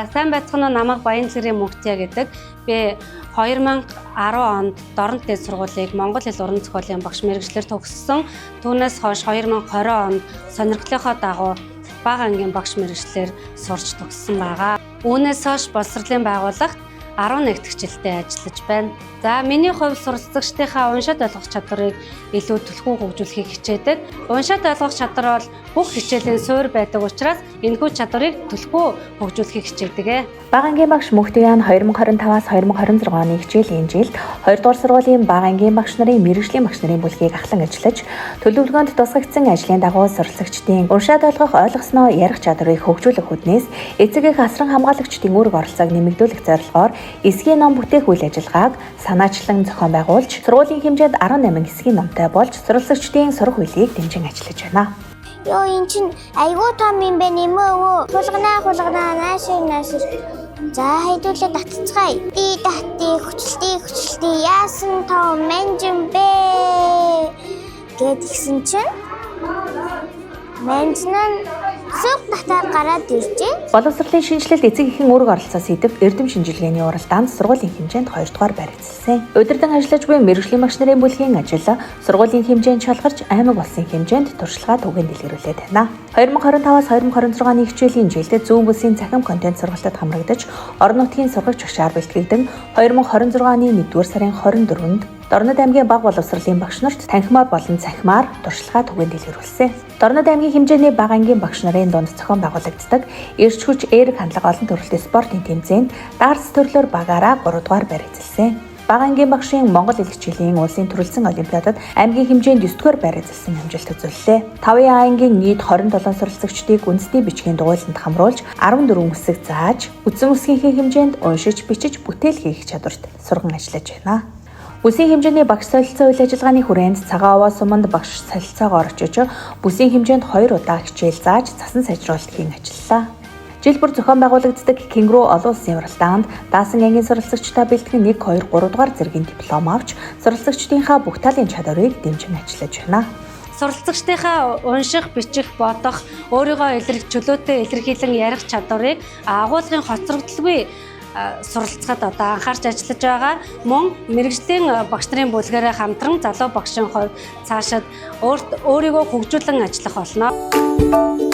За сайн байцгаана уу, намайг Баянзгэрийн Мөнхтя гэдэг. Би 2010 онд Дорнод дээд сургуулийг Монгол хэл уран зохиолын багш мэргэжлэр төгссөн. Түүнээс хойш 2020 онд сонирхлынхоо дагуу бага ангийн багш мэргэжлэр сурч төгссөн байгаа. Үүнээс хойш боловсролын байгууллагт 11 дахь жилдээ ажиллаж байна. За миний хувьд суралцагчдынхаа уншаад ойлгох чадварыг илүү түлхүү хөгжүүлэхийг хичээдэг. Уншаад ойлгох чадвар бол бүх хичээлийн суурь байдаг учраас энэхүү чадварыг түлхүү хөгжүүлэхийг хичээдэг. Бага ангийн багш Мөнхтя 2025-аас 2026 оны хичээлийн жилд 2 дугаар сургуулийн бага ангийн багш нарын мэргэжлийн багш нарын бүлгийг ахлан ажиллаж, төлөвлөгөөнд тусгагдсан ажлын дагуу суралцагчдын уншаад ойлгосноо ярих чадварыг хөгжүүлэх үүднээс эцэг эх асран хамгаалагчдын үүрэг оролцоог нэмэгдүүлэх зорилгоор эсгийн ном бүтээх үйл ажиллагааг санаачлан зохион байгуулж, сургуулийн хэмжээнд 18 эсгийн номтой болж суралцагчдын сурах үйлийг дэмжин ажиллаж байна. Йоо эн чин айгуу том юм бэ нэмээ өө. Хулганаа наашир. За хайдуулаа татцгаая. Дати хүчлээ яасан том менжин бэ гэдгсэн чинь менжнэн сүп татаар гараад иржээ. Боловсролын шинжилэлд эцэг эхийн үүрэг оролцоо сэдв эрдэм шинжилгээний уралдаанд сургуулийн хэмжээнд 2 дугаар баригдсан. Удирдан ажиллаж буй мэргэжлийн багш нарын бүлгийн ажил сургуулийн хэмжээнд шалгарч аймаг улсын хэмжээнд туршлагаа түгээн дэлгэрүүлээд байна. 2025-аас 2026 оны хичээлийн жилд зүүн бүсийн цахим контент сургалтад хамрагдаж, орон нутгийн сургагч агшаар бэлтгэгдэн 2026 оны 1-р сарын 24-нд Дорнод аймгийн бага боловсролын багш нарт танхимаар болон цахимаар туршлагаа түгээн дэлгэрүүлсэн. Дорнод аймгийн хэмжээний бага ангийн багш нарын дунд зохион байгуулагддаг эрч хүч эерэг хандлага олон төрөлтэй спортын тэмцээнд даарс төрлөөр багаараа 3 дугаар баригдсан. Бага ангийн багшийн Монгол хэл хичээлийн улсын төрөлсөн олимпиадад аймгийн хэмжээнд 9 дугаар баригдсан амжилт үзүүллээ. 5 ангийн нийт 27 суралцагчдыг үндэсний бичгийн дугуйланд хамруулж 14 үсэг зааж, үдсэн үсгийнхээ хэмжээнд уншиж, бичиж, бүтээл хийх чадварт сурган ажиллаж байна. Бүсийн хэмжээний багш солилцоо үйл ажиллагааны хүрээнд Цагаан Овоо суманд багш солилцоогоор очиж, бүсийн хэмжээнд 2 удаа хичээл зааж, цасан сайжруулалтын ажиллалаа. Жил бүр зохион байгуулагддаг Кенгуру олон улсын уралдаанд даасан ангийн суралцагчдаа бэлтгэн 1, 2, 3 дугаар зэргийн диплом авч, суралцагчдынхаа бүх талын чадварыг дэмжин ажиллаж байна. Суралцагчдынхаа унших, бичих, бодох, өөрийгөө чөлөөтэй илэрхийлэн ярих чадварыг агуулгын хоцрогдолгүй суралцахад одоо анхаарч ажиллаж байгаа. Мөн мэргэжлийн багш нарын бүлгээрээ хамтран залуу багшийн хувьд цаашид өөрийгөө хөгжүүлэн ажиллах болно.